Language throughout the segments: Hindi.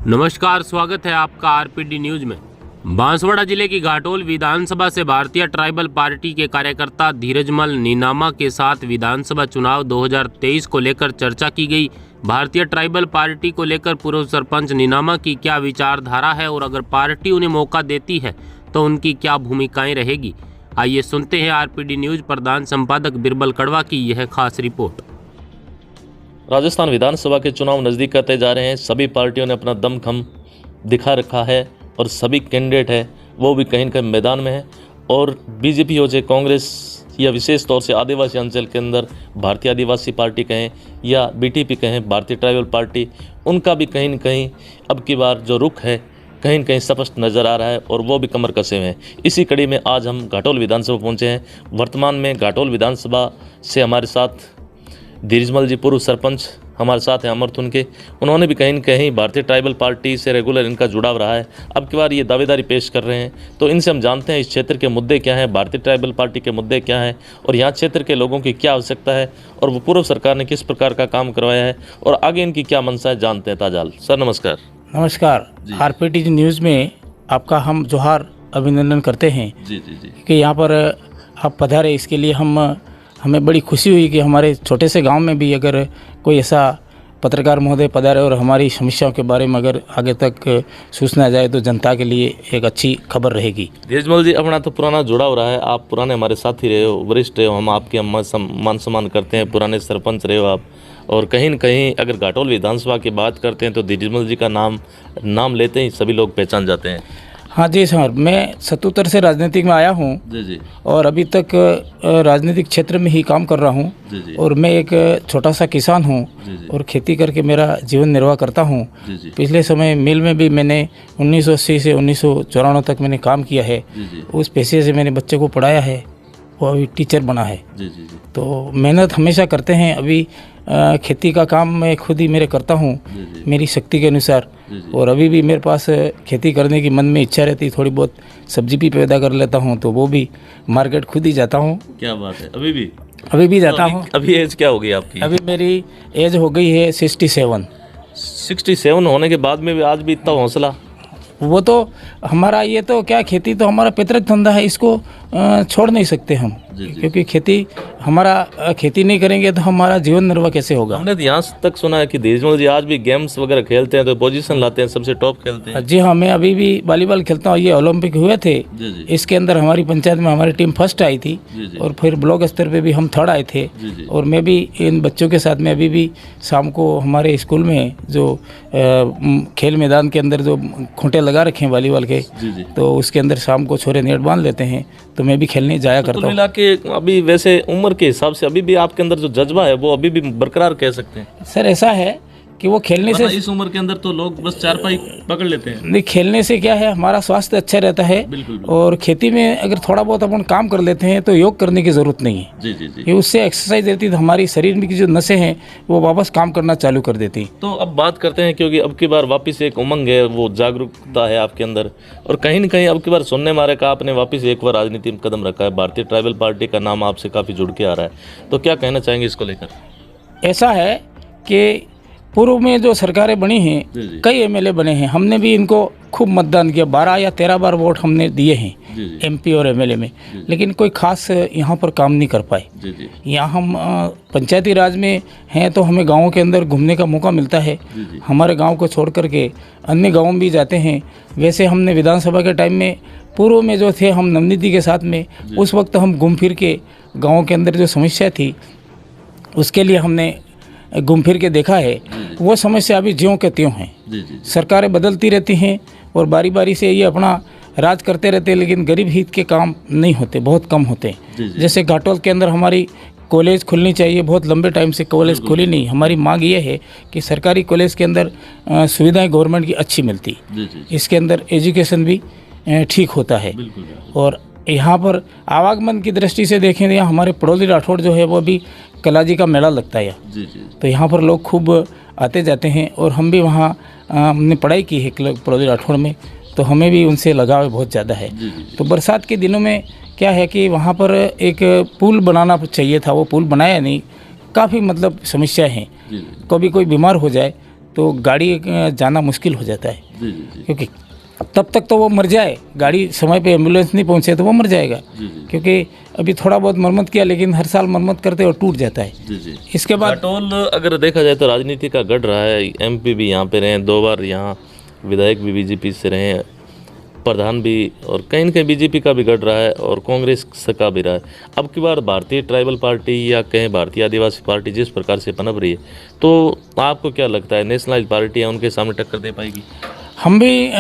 नमस्कार, स्वागत है आपका आरपीडी न्यूज में। बांसवाड़ा जिले की घाटोल विधानसभा से भारतीय ट्राइबल पार्टी के कार्यकर्ता धीरजमल नीनामा के साथ विधानसभा चुनाव 2023 को लेकर चर्चा की गई। भारतीय ट्राइबल पार्टी को लेकर पूर्व सरपंच नीनामा की क्या विचारधारा है और अगर पार्टी उन्हें मौका देती है तो उनकी क्या भूमिकाएं रहेगी, आइए सुनते हैं आरपीडी न्यूज प्रधान संपादक बिरबल कड़वा की यह खास रिपोर्ट। राजस्थान विधानसभा के चुनाव नज़दीक करते जा रहे हैं। सभी पार्टियों ने अपना दमखम दिखा रखा है और सभी कैंडिडेट है वो भी कहीं न कहीं मैदान में है। और बीजेपी हो चाहे कांग्रेस या विशेष तौर से आदिवासी अंचल के अंदर भारतीय आदिवासी पार्टी कहें या बीटीपी कहें भारतीय ट्राइबल पार्टी, उनका भी कहीं न कहीं अब की बार जो रुख है कहीं न कहीं स्पष्ट नज़र आ रहा है और वो भी कमर कसे हुए हैं। इसी कड़ी में आज हम घाटोल विधानसभा पहुँचे हैं। वर्तमान में घाटोल विधानसभा से हमारे साथ धीरजमल जी पूर्व सरपंच हमारे साथ हैं अमरथ उनके। उन्होंने भी कहीं न कहीं भारतीय ट्राइबल पार्टी से रेगुलर इनका जुड़ाव रहा है। अब की बार ये दावेदारी पेश कर रहे हैं, तो इनसे हम जानते हैं इस क्षेत्र के मुद्दे क्या हैं, भारतीय ट्राइबल पार्टी के मुद्दे क्या हैं और यहाँ क्षेत्र के लोगों की क्या आवश्यकता है और वो पूर्व सरकार ने किस प्रकार का काम करवाया है और आगे इनकी क्या मंशा है, जानते हैं। ताजाल सर नमस्कार। नमस्कार। आरपीडी न्यूज़ में आपका हम जोहार अभिनंदन करते हैं जी जी जी कि यहाँ पर आप पधारे, इसके लिए हमें बड़ी खुशी हुई कि हमारे छोटे से गांव में भी अगर कोई ऐसा पत्रकार महोदय पधारे और हमारी समस्याओं के बारे में अगर आगे तक सूचना जाए तो जनता के लिए एक अच्छी खबर रहेगी। धीरजमल जी, अपना तो पुराना जुड़ाव रहा है, आप पुराने हमारे साथी रहे हो, वरिष्ठ रहे हो, हम आपके मान सम्मान करते हैं, पुराने सरपंच रहे हो आप। और कहीं न कहीं अगर घाटोल विधानसभा की बात करते हैं तो धीरजमल जी का नाम लेते ही सभी लोग पहचान जाते हैं। हाँ जी सर, मैं 77 से राजनीतिक में आया हूँ जी और अभी तक राजनीतिक क्षेत्र में ही काम कर रहा हूँ जी और मैं एक छोटा सा किसान हूँ और खेती करके मेरा जीवन निर्वाह करता हूँ। पिछले समय मिल में भी मैंने 1980 से 1994 तक मैंने काम किया है। उस पैसे से मैंने बच्चे को पढ़ाया है, वो अभी टीचर बना है। तो मेहनत हमेशा करते हैं। अभी खेती का काम मैं खुद ही मेरे करता हूँ मेरी शक्ति के अनुसार। और अभी भी मेरे पास खेती करने की मन में इच्छा रहती, थोड़ी बहुत सब्जी भी पैदा कर लेता हूँ, तो वो भी मार्केट खुद ही जाता हूँ। क्या बात है, अभी भी जाता हूँ। अभी एज क्या हो गई आपकी? अभी मेरी एज हो गई है 67 होने के बाद में भी आज भी इतना हौसला? वो तो हमारा ये तो क्या, खेती तो हमारा पैतृक धंधा है, इसको छोड़ नहीं सकते हम। क्योंकि खेती नहीं करेंगे तो हमारा जीवन निर्वाह कैसे होगा। हमने तो यहाँ तक सुना है कि धीरजमल जी आज भी गेम्स वगैरह खेलते हैं, तो पोजीशन लाते हैं, सबसे टॉप खेलते हैं। जी हाँ, मैं अभी भी वॉलीबॉल खेलता हूँ। ये ओलंपिक हुए थे, इसके अंदर हमारी पंचायत में हमारी टीम फर्स्ट आई थी और फिर ब्लॉक स्तर पे भी हम थर्ड आए थे। और मैं भी इन बच्चों के साथ में अभी भी शाम को हमारे स्कूल में जो खेल मैदान के अंदर जो खूंटे लगा रखे हैं वॉलीबॉल के, तो उसके अंदर शाम को छोरे नेट बांध लेते हैं, तो मैं भी खेलने जाया करता हूँ। अभी वैसे उम्र के हिसाब से अभी भी आपके अंदर जो जज्बा है वो अभी भी बरकरार कह सकते हैं? सर ऐसा है कि वो खेलने से, इस उम्र के अंदर तो लोग बस चारपाई पकड़ लेते हैं। नहीं, खेलने से क्या है, हमारा स्वास्थ्य अच्छा रहता है। बिल्कुल। और खेती में अगर थोड़ा बहुत अपन काम कर लेते हैं तो योग करने की ज़रूरत नहीं है। जी। ये उससे एक्सरसाइज रहती है तो हमारी शरीर में की जो नसें हैं वो वापस काम करना चालू कर देती। तो अब बात करते हैं, क्योंकि अब की बार वापस एक उमंग है, वो जागरूकता है आपके अंदर, और कहीं न कहीं अब की बार सुनने मारे का आपने वापस एक बार राजनीति में कदम रखा है। भारतीय ट्राइबल पार्टी का नाम आपसे काफ़ी जुड़ के आ रहा है, तो क्या कहना चाहेंगे इसको लेकर? ऐसा है कि पूर्व में जो सरकारें बनी हैं, कई एमएलए बने हैं, हमने भी इनको खूब मतदान किया, 12 या 13 बार वोट हमने दिए हैं एमपी और एमएलए में, लेकिन कोई खास यहाँ पर काम नहीं कर पाए। यहाँ हम पंचायती राज में हैं तो हमें गाँवों के अंदर घूमने का मौका मिलता है। हमारे गाँव को छोड़ करके अन्य गाँव भी जाते हैं। वैसे हमने विधानसभा के टाइम में पूर्व में जो थे हम नवनीति के साथ में, उस वक्त हम घूम फिर के गाँव के अंदर जो समस्या थी उसके लिए हमने घूम फिर के देखा है। वो समस्या अभी ज्यों के त्यों हैं। सरकारें बदलती रहती हैं और बारी बारी से ये अपना राज करते रहते हैं, लेकिन गरीब हित के काम नहीं होते, बहुत कम होते हैं। जैसे घाटोल के अंदर हमारी कॉलेज खुलनी चाहिए, बहुत लंबे टाइम से कॉलेज खुली नहीं। हमारी मांग ये है कि सरकारी कॉलेज के अंदर सुविधाएं गवर्नमेंट की अच्छी मिलती, इसके अंदर एजुकेशन भी ठीक होता है। और यहाँ पर आवागमन की दृष्टि से देखें तो यहाँ हमारे पड़ोली राठौड़ जो है वो भी कलाजी का मेला लगता है। तो यहाँ पर लोग खूब आते जाते हैं और हम भी वहाँ हमने पढ़ाई की है पड़ोली राठौड़ में, तो हमें भी उनसे लगाव बहुत ज़्यादा है। तो बरसात के दिनों में क्या है कि वहाँ पर एक पुल बनाना चाहिए था, वो पुल बनाया नहीं। काफ़ी मतलब समस्या हैं। कभी कोई बीमार हो जाए तो गाड़ी जाना मुश्किल हो जाता है, जी जी जी क्योंकि तब तक तो वो मर जाए, गाड़ी समय पे एम्बुलेंस नहीं पहुंचे तो वो मर जाएगा, जी जी क्योंकि अभी थोड़ा बहुत मरम्मत किया लेकिन हर साल मरम्मत करते और टूट जाता है। जी जी। इसके बाद घाटोल अगर देखा जाए तो राजनीति का गढ़ रहा है, एमपी भी यहाँ पे रहे, 2 बार यहाँ विधायक भी बीजेपी से रहे हैं, प्रधान भी, और कहीं न कहीं बीजेपी का भी गढ़ रहा है और कांग्रेस का भी रहा है। अब की बार भारतीय ट्राइबल पार्टी या कहें भारतीय आदिवासी पार्टी जिस प्रकार से पनप रही है, तो आपको क्या लगता है नेशनलाइज पार्टी है उनके सामने टक्कर दे पाएगी? हम भी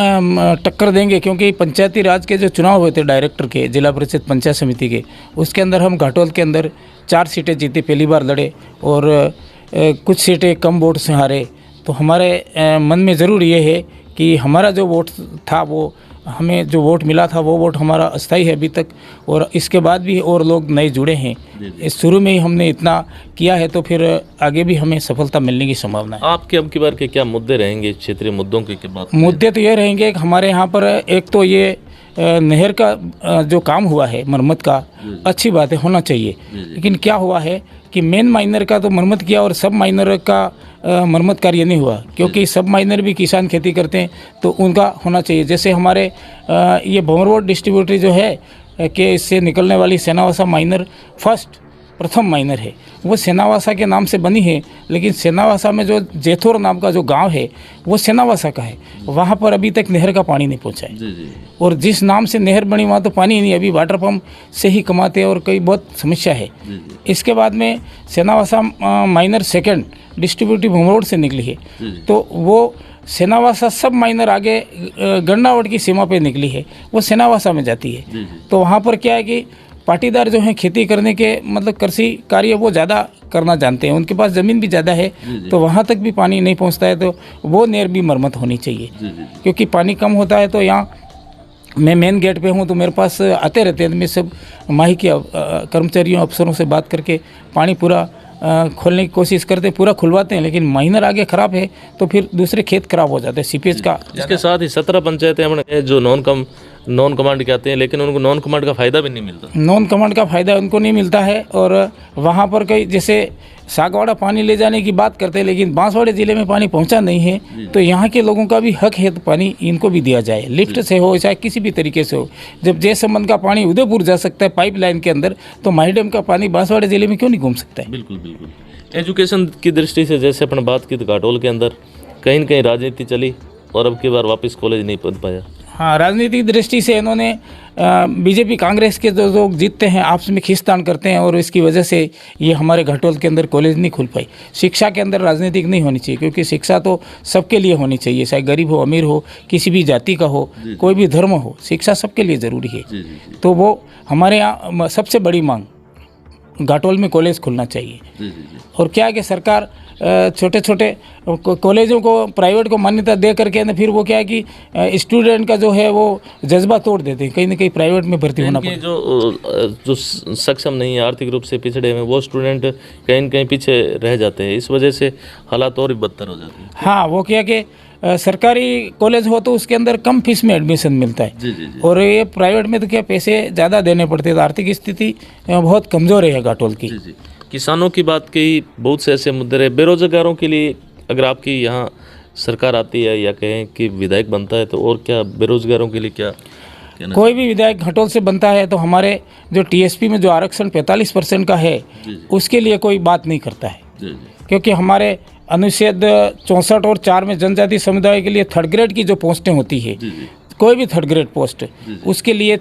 टक्कर देंगे, क्योंकि पंचायती राज के जो चुनाव हुए थे डायरेक्टर के, जिला परिषद पंचायत समिति के, उसके अंदर हम घाटोल के अंदर 4 सीटें जीते, पहली बार लड़े, और कुछ सीटें कम वोट से हारे। तो हमारे मन में ज़रूर ये है कि हमारा जो वोट था, वो हमें जो वोट मिला था वो वोट हमारा अस्थायी है अभी तक, और इसके बाद भी और लोग नए जुड़े हैं। इस शुरू में ही हमने इतना किया है, तो फिर आगे भी हमें सफलता मिलने की संभावना है। आपके अब की बार के क्या मुद्दे रहेंगे क्षेत्रीय मुद्दों की बात? मुद्दे तो ये रहेंगे कि हमारे यहाँ पर एक तो ये नहर का जो काम हुआ है मरम्मत का, अच्छी बात है, होना चाहिए, लेकिन क्या हुआ है कि मेन माइनर का तो मरम्मत किया और सब माइनर का मरम्मत कार्य नहीं हुआ, क्योंकि सब माइनर भी किसान खेती करते हैं, तो उनका होना चाहिए। जैसे हमारे ये भंवरवाड़ डिस्ट्रीब्यूटरी जो है कि इससे निकलने वाली सेनावासा माइनर प्रथम माइनर है, वो सेनावासा के नाम से बनी है, लेकिन सेनावासा में जो जेथोर नाम का जो गांव है वो सेनावासा का है, वहाँ पर अभी तक नहर का पानी नहीं पहुँचा है। जी जी। और जिस नाम से नहर बनी वहाँ तो पानी ही नहीं, अभी वाटर पंप से ही कमाते हैं और कई बहुत समस्या है। इसके बाद में सेनावासा माइनर सेकंड डिस्ट्रीब्यूटिव भंवरवाड़ से निकली है, तो वो सेनावासा सब माइनर आगे गन्नावड़ की सीमा पे निकली है, वो सेनावासा में जाती है। तो वहाँ पर क्या है कि पाटीदार जो हैं खेती करने के मतलब कृषि कार्य वो ज़्यादा करना जानते हैं, उनके पास ज़मीन भी ज़्यादा है, तो वहाँ तक भी पानी नहीं पहुँचता है, तो वो नहर भी मरम्मत होनी चाहिए। क्योंकि पानी कम होता है, तो यहाँ मैं मेन गेट पे हूँ, तो मेरे पास आते रहते हैं, तो मैं सब माही के कर्मचारियों अफसरों से बात करके पानी पूरा खोलने की कोशिश करते, पूरा खुलवाते हैं, लेकिन माइनर आगे ख़राब है तो फिर दूसरे खेत खराब हो जाते हैं सीपेज का। इसके साथ ही 17 पंचायतें हमने जो नॉन कमांड के आते हैं, लेकिन उनको नॉन कमांड का फ़ायदा भी नहीं मिलता। नॉन कमांड का फ़ायदा उनको नहीं मिलता है, और वहाँ पर कई जैसे सागवाड़ा पानी ले जाने की बात करते हैं, लेकिन बांसवाड़े ज़िले में पानी पहुँचा नहीं है, तो यहाँ के लोगों का भी हक है, तो पानी इनको भी दिया जाए, लिफ्ट से हो चाहे किसी भी तरीके से हो। जब जयसंबंध का पानी उदयपुर जा सकता है पाइपलाइन के अंदर, तो माही डैम का पानी बांसवाड़े ज़िले में क्यों नहीं घूम सकता है? बिल्कुल बिल्कुल। एजुकेशन की दृष्टि से जैसे अपने बात की तो घाटोल के अंदर कहीं न कहीं राजनीति चली और अब की बार वापस कॉलेज नहीं पहुँच पाया। हाँ, राजनीतिक दृष्टि से इन्होंने बीजेपी कांग्रेस के जो लोग जीतते हैं आपस में खींचतान करते हैं, और इसकी वजह से ये हमारे घाटोल के अंदर कॉलेज नहीं खुल पाई। शिक्षा के अंदर राजनीतिक नहीं होनी चाहिए, क्योंकि शिक्षा तो सबके लिए होनी चाहिए, चाहे गरीब हो अमीर हो, किसी भी जाति का हो, कोई भी धर्म हो, शिक्षा सबके लिए ज़रूरी है। तो वो हमारे यहाँ सबसे बड़ी मांग घाटोल में कॉलेज खुलना चाहिए। और क्या है कि सरकार छोटे छोटे कॉलेजों को प्राइवेट को मान्यता दे करके ना, फिर वो क्या है कि स्टूडेंट का जो है वो जज्बा तोड़ देते हैं, कहीं ना कहीं प्राइवेट में भर्ती होना पड़ता है। जो सक्षम नहीं है, आर्थिक रूप से पिछड़े हैं, वो स्टूडेंट कहीं न कहीं पीछे रह जाते हैं, इस वजह से हालात और भी बदतर हो जाते हैं। हाँ, वो क्या कि सरकारी कॉलेज हो तो उसके अंदर कम फीस में एडमिशन मिलता है, जी। और ये प्राइवेट में तो क्या पैसे ज़्यादा देने पड़ते हैं, तो आर्थिक स्थिति बहुत कमज़ोर है घाटोल की। जी। किसानों की बात की, बहुत से ऐसे मुद्दे रहे। बेरोजगारों के लिए अगर आपकी यहाँ सरकार आती है या कहें कि विधायक बनता है, तो और क्या बेरोजगारों के लिए क्या कहना? कोई भी विधायक घाटोल से बनता है तो हमारे जो टीएसपी में जो आरक्षण 45% का है, उसके लिए कोई बात नहीं करता है, क्योंकि हमारे अनुच्छेद 64 और 4 में जनजाति समुदाय के लिए 3rd ग्रेड की जो पोस्टें होती है, कोई भी 3rd ग्रेड पोस्ट, उसके लिए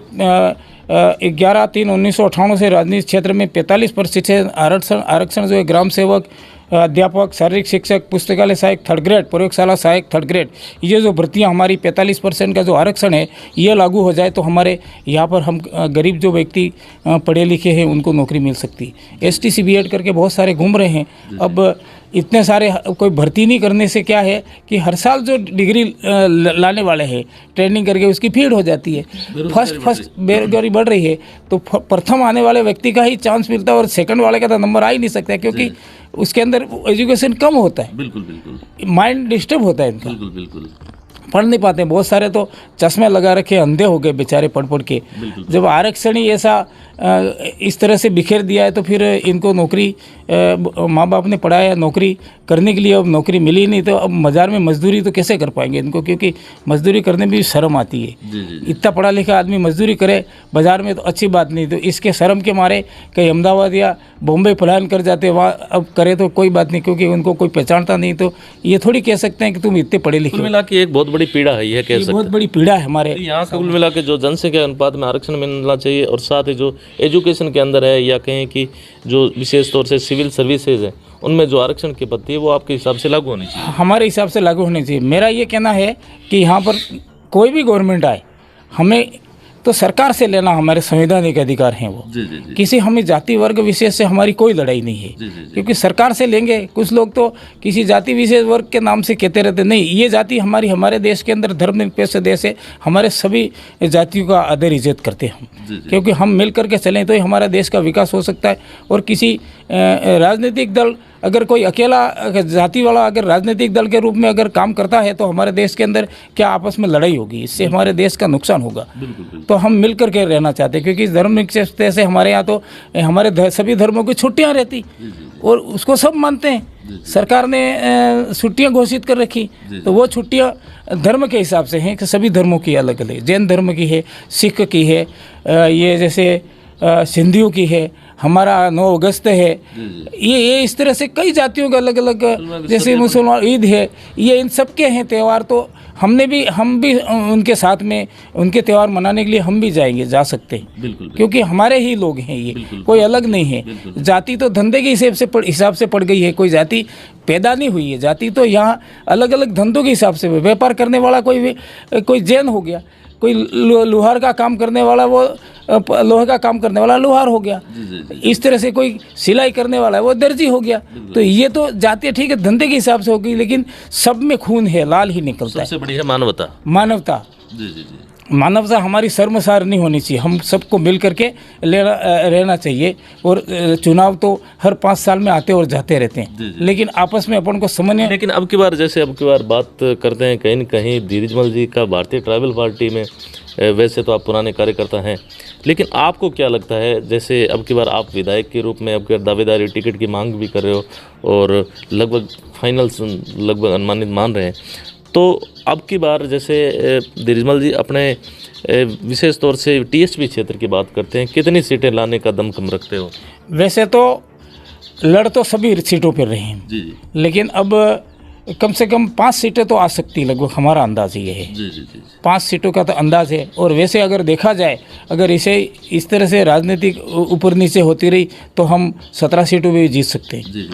11/3/1998 से राजनीतिक क्षेत्र में 45% आरक्षण जो है ग्राम सेवक, अध्यापक, शारीरिक शिक्षक, पुस्तकालय सहायक 3rd ग्रेड, प्रयोगशाला सहायक 3rd ग्रेड, ये जो भर्तियां हमारी 45% का जो आरक्षण है ये लागू हो जाए, तो हमारे यहाँ पर हम गरीब जो व्यक्ति पढ़े लिखे हैं उनको नौकरी मिल सकती है। STC BEd करके बहुत सारे घूम रहे हैं, अब इतने सारे कोई भर्ती नहीं करने से क्या है कि हर साल जो डिग्री लाने वाले हैं ट्रेनिंग करके उसकी भीड़ हो जाती है, फर्स्ट बेरोजगारी बढ़ रही है, तो प्रथम आने वाले व्यक्ति का ही चांस मिलता है, और सेकंड वाले का तो नंबर आ ही नहीं सकता, क्योंकि उसके अंदर एजुकेशन कम होता है। बिल्कुल माइंड डिस्टर्ब होता है इनका। बिल्कुल। पढ़ नहीं पाते। बहुत सारे तो चश्मे लगा रखे, अंधे हो गए बेचारे पढ़ पढ़ के। जब आरक्षण ही ऐसा इस तरह से बिखेर दिया है तो फिर इनको नौकरी, माँ बाप ने पढ़ाया नौकरी करने के लिए, अब नौकरी मिली नहीं तो अब बाजार में मजदूरी तो कैसे कर पाएंगे इनको, क्योंकि मजदूरी करने में भी शर्म आती है। इतना पढ़ा लिखा आदमी मजदूरी करे बाजार में तो अच्छी बात नहीं, तो इसके शर्म के मारे कहीं अहमदाबाद या बॉम्बे पलायन कर जाते, वहाँ अब करे तो कोई बात नहीं, क्योंकि उनको कोई पहचानता नहीं। तो ये थोड़ी कह सकते हैं कि तुम इतने पढ़े लिखे। कुल मिला के एक बहुत बड़ी पीड़ा है, यह कह सकते हैं। बहुत बड़ी पीड़ा है हमारे यहाँ कुल मिला के जो जनसंख्या अनुपात में आरक्षण मिलना चाहिए, और साथ ही जो एजुकेशन के अंदर है या कहें कि जो विशेष तौर से सिविल सर्विसेज है, उनमें जो आरक्षण की पद्धति है वो आपके हिसाब से लागू होनी चाहिए। हमारे हिसाब से लागू होनी चाहिए। मेरा ये कहना है कि यहाँ पर कोई भी गवर्नमेंट आए, हमें तो सरकार से लेना हमारे संवैधानिक अधिकार हैं वो। किसी हमें जाति वर्ग विशेष से हमारी कोई लड़ाई नहीं है, क्योंकि सरकार से लेंगे। कुछ लोग तो किसी जाति विशेष वर्ग के नाम से कहते रहते, नहीं, ये जाति हमारे देश के अंदर धर्मनिरपेक्ष देश है, हमारे सभी जातियों का आदर इज्जत करते हैं हम, क्योंकि हम मिल करके चलें तो ही हमारा देश का विकास हो सकता है। और किसी राजनीतिक दल अगर कोई अकेला जाति वाला अगर राजनीतिक दल के रूप में अगर काम करता है तो हमारे देश के अंदर क्या आपस में लड़ाई होगी, इससे हमारे देश का नुकसान होगा। तो हम मिल करके रहना चाहते हैं, क्योंकि धर्मनिरपेक्ष से हमारे यहाँ तो हमारे सभी धर्मों की छुट्टियाँ रहती और उसको सब मानते हैं। सरकार ने छुट्टियाँ घोषित कर रखी, तो वो छुट्टियाँ धर्म के हिसाब से हैं कि सभी धर्मों की अलग अलग, जैन धर्म की है, सिख की है, ये जैसे सिंधियों की है, हमारा 9 अगस्त है, ये इस तरह से कई जातियों का अलग अलग, जैसे मुसलमान ईद है, ये इन सब के हैं त्यौहार। तो हम भी उनके साथ में उनके त्यौहार मनाने के लिए हम भी जाएंगे, जा सकते हैं, बिल्कुल। क्योंकि हमारे ही लोग हैं, ये कोई अलग नहीं है। जाति तो धंधे के हिसाब से पड़ गई है, कोई जाति पैदा नहीं हुई है। जाति तो यहाँ अलग अलग धंधों के हिसाब से, व्यापार करने वाला कोई जैन हो गया, कोई लोहार का काम करने वाला वो लोहे का काम करने वाला लोहार हो गया, इस तरह से कोई सिलाई करने वाला है वो दर्जी हो गया। तो ये तो जाति ठीक है, धंधे के हिसाब से होगी, लेकिन सब में खून है, लाल ही निकलता है। सबसे बड़ी है मानवता। मानवता हमारी शर्मसार नहीं होनी चाहिए, हम सबको मिल करके रहना चाहिए। और चुनाव तो हर 5 साल में आते और जाते रहते हैं, लेकिन आपस में अपन को समझने। लेकिन अब की बार बात करते हैं कहीं न कहीं धीरजमल जी का भारतीय ट्राइबल पार्टी में, वैसे तो आप पुराने कार्यकर्ता हैं, लेकिन आपको क्या लगता है, जैसे अब की बार आप विधायक के रूप में अब की दावेदारी टिकट की मांग भी कर रहे हो और लगभग फाइनल लगभग अनुमानित मान रहे हैं, तो अब की बार जैसे धीरजमल जी अपने विशेष तौर से टीएसपी क्षेत्र की बात करते हैं, कितनी सीटें लाने का दमखम रखते हो? वैसे तो लड़ तो सभी सीटों पर रहे हैं जी, लेकिन अब कम से कम 5 सीटें तो आ सकती, लगभग हमारा अंदाज ये है। 5 सीटों का तो अंदाज है। और वैसे अगर देखा जाए, अगर इसे इस तरह से राजनीतिक ऊपर नीचे होती रही तो हम 17 सीटों में भी जीत सकते हैं।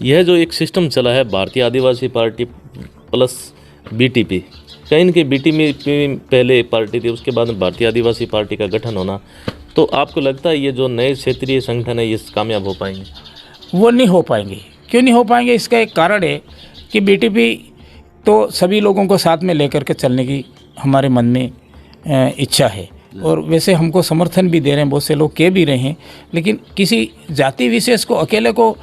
यह जो एक सिस्टम चला है भारतीय आदिवासी पार्टी प्लस बीटीपी, कहीं न कहीं बीटीपी पहले पार्टी थी, उसके बाद में भारतीय आदिवासी पार्टी का गठन होना, तो आपको लगता है ये जो नए क्षेत्रीय संगठन है ये कामयाब हो पाएंगे? वो नहीं हो पाएंगे। क्यों नहीं हो पाएंगे? इसका एक कारण है कि बीटीपी तो सभी लोगों को साथ में लेकर के चलने की हमारे मन में इच्छा है, और वैसे हमको समर्थन भी दे रहे हैं, बहुत से लोग कह भी रहे हैं। लेकिन किसी जाति विशेष को अकेले को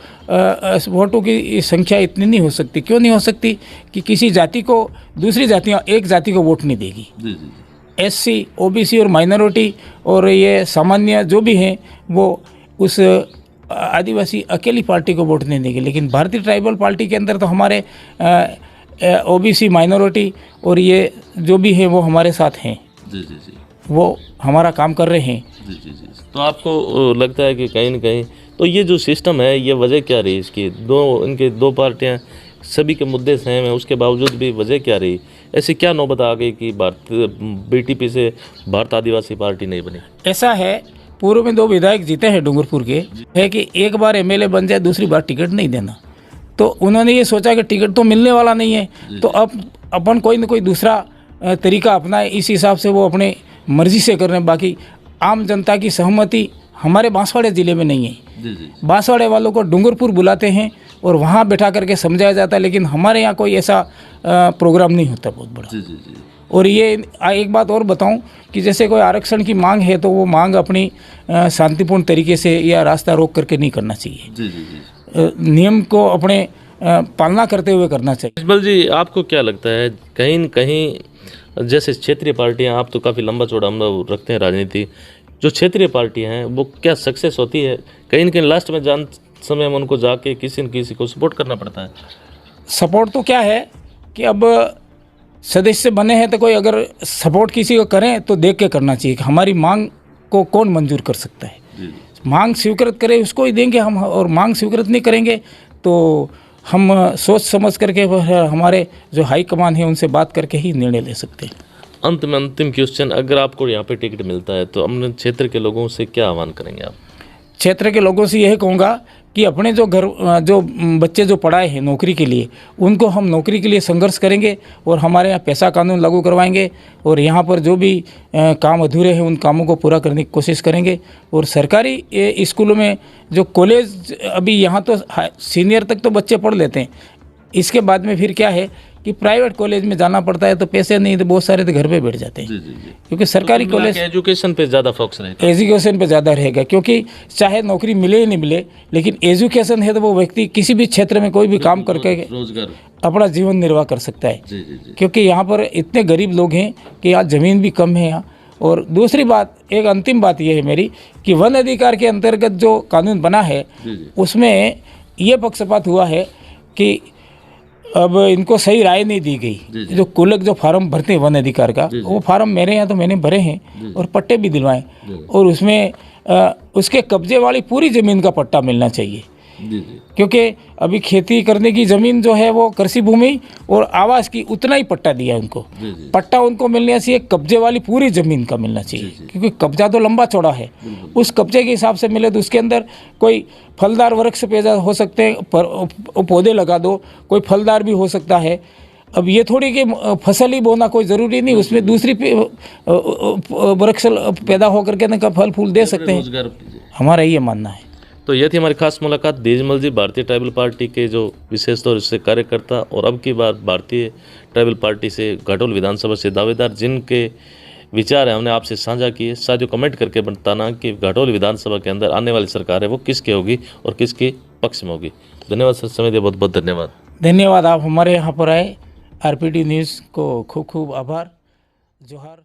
वोटों की संख्या इतनी नहीं हो सकती। क्यों नहीं हो सकती? कि किसी जाति को दूसरी जातियाँ एक जाति को वोट नहीं देगी। एससी, ओबीसी और माइनॉरिटी और ये सामान्य जो भी हैं वो उस आदिवासी अकेली पार्टी को वोट नहीं देगी। लेकिन भारतीय ट्राइबल पार्टी के अंदर तो हमारे ओबीसी, माइनॉरिटी और ये जो भी है वो हमारे साथ हैं। वो हमारा काम कर रहे हैं। तो आपको लगता है कि कहीं न कहीं तो ये जो सिस्टम है, ये वजह क्या रही इसकी? इनके दो पार्टियां सभी के मुद्दे सेम हैं, उसके बावजूद भी वजह क्या रही? ऐसी क्या नौबत आ गई कि बीटीपी से भारत आदिवासी पार्टी नहीं बनी? ऐसा है, पूर्व में 2 विधायक जीते हैं डूंगरपुर के, है कि एक बार एमएलए बन जाए दूसरी बार टिकट नहीं देना। तो उन्होंने ये सोचा कि टिकट तो मिलने वाला नहीं है, तो अब अपन कोई न कोई दूसरा तरीका अपनाए। इस हिसाब से वो अपने मर्जी से कर रहे हैं। बाकी आम जनता की सहमति हमारे बांसवाड़े ज़िले में नहीं है। बांसवाड़े वालों को डूंगरपुर बुलाते हैं और वहाँ बैठा करके समझाया जाता है, लेकिन हमारे यहाँ कोई ऐसा प्रोग्राम नहीं होता बहुत बड़ा। और ये एक बात और बताऊं कि जैसे कोई आरक्षण की मांग है तो वो मांग अपनी शांतिपूर्ण तरीके से या रास्ता रोक करके नहीं करना चाहिए। नियम को अपने पालना करते हुए करना चाहिए। इकबाल जी, आपको क्या लगता है कहीं न कहीं जैसे क्षेत्रीय पार्टियां, आप तो काफ़ी लंबा चौड़ा अनुभव रखते हैं राजनीति, जो क्षेत्रीय पार्टियां हैं वो क्या सक्सेस होती है? कहीं न कहीं लास्ट में जान समय में उनको जाके किसी न किसी को सपोर्ट करना पड़ता है। सपोर्ट तो क्या है कि अब सदस्य बने हैं तो कोई अगर सपोर्ट किसी को करें तो देख के करना चाहिए कि हमारी मांग को कौन मंजूर कर सकता है। मांग स्वीकृत करे उसको ही देंगे हम, और मांग स्वीकृत नहीं करेंगे तो हम सोच समझ करके हमारे जो हाई कमान है उनसे बात करके ही निर्णय ले सकते हैं। अंत में अंतिम क्वेश्चन, अगर आपको यहाँ पे टिकट मिलता है तो अपने क्षेत्र के लोगों से क्या आह्वान करेंगे आप? क्षेत्र के लोगों से यही कहूँगा कि अपने जो बच्चे जो पढ़ाए हैं नौकरी के लिए, उनको हम नौकरी के लिए संघर्ष करेंगे और हमारे यहाँ पैसा कानून लागू करवाएंगे और यहाँ पर जो भी काम अधूरे हैं उन कामों को पूरा करने की कोशिश करेंगे। और सरकारी स्कूलों में जो कॉलेज अभी यहाँ तो सीनियर तक तो बच्चे पढ़ लेते हैं, इसके बाद में फिर क्या है कि प्राइवेट कॉलेज में जाना पड़ता है तो पैसे नहीं तो बहुत सारे तो घर पे बैठ जाते हैं। क्योंकि सरकारी कॉलेज एजुकेशन पे ज़्यादा फोकस रहेगा, एजुकेशन पे ज़्यादा रहेगा, क्योंकि चाहे नौकरी मिले या नहीं मिले लेकिन एजुकेशन है तो वो व्यक्ति किसी भी क्षेत्र में कोई भी काम करके रोजगार अपना जीवन निर्वाह कर सकता है। क्योंकि यहाँ पर इतने गरीब लोग हैं कि यहाँ ज़मीन भी कम है यहाँ। और दूसरी बात, एक अंतिम बात यह है मेरी कि वन अधिकार के अंतर्गत जो कानून बना है उसमें ये पक्षपात हुआ है कि अब इनको सही राय नहीं दी गई। जो कुलक जो फार्म भरते हैं वन अधिकार का, वो फार्म मेरे यहाँ तो मैंने भरे हैं और पट्टे भी दिलवाए, और उसमें उसके कब्जे वाली पूरी ज़मीन का पट्टा मिलना चाहिए। क्योंकि अभी खेती करने की ज़मीन जो है वो कृषि भूमि और आवास की उतना ही पट्टा दिया उनको। पट्टा उनको मिलने चाहिए कब्जे वाली पूरी ज़मीन का मिलना चाहिए, क्योंकि कब्जा तो लंबा चौड़ा है। उस कब्जे के हिसाब से मिले तो उसके अंदर कोई फलदार वृक्ष पैदा हो सकते हैं, पौधे लगा दो, कोई फलदार भी हो सकता है। अब ये थोड़ी कि फसल ही बोना कोई ज़रूरी नहीं, उसमें दूसरी वृक्ष पैदा होकर के फल फूल दे सकते हैं। हमारा ये मानना है। तो यह थी हमारी खास मुलाकात धीरजमल जी, भारतीय ट्राइबल पार्टी के जो विशेष तौर से कार्यकर्ता और अब की बार भारतीय ट्राइबल पार्टी से घाटोल विधानसभा से दावेदार, जिनके विचार है हमने आपसे साझा किए। साथियों, कमेंट करके बताना कि घाटोल विधानसभा के अंदर आने वाली सरकार है वो किसके होगी और किसके पक्ष में होगी। धन्यवाद सर, समय दिया, बहुत बहुत धन्यवाद। धन्यवाद, आप हमारे यहाँ पर आए। आरपीडी न्यूज़ को खूब खूब आभार। जोहार।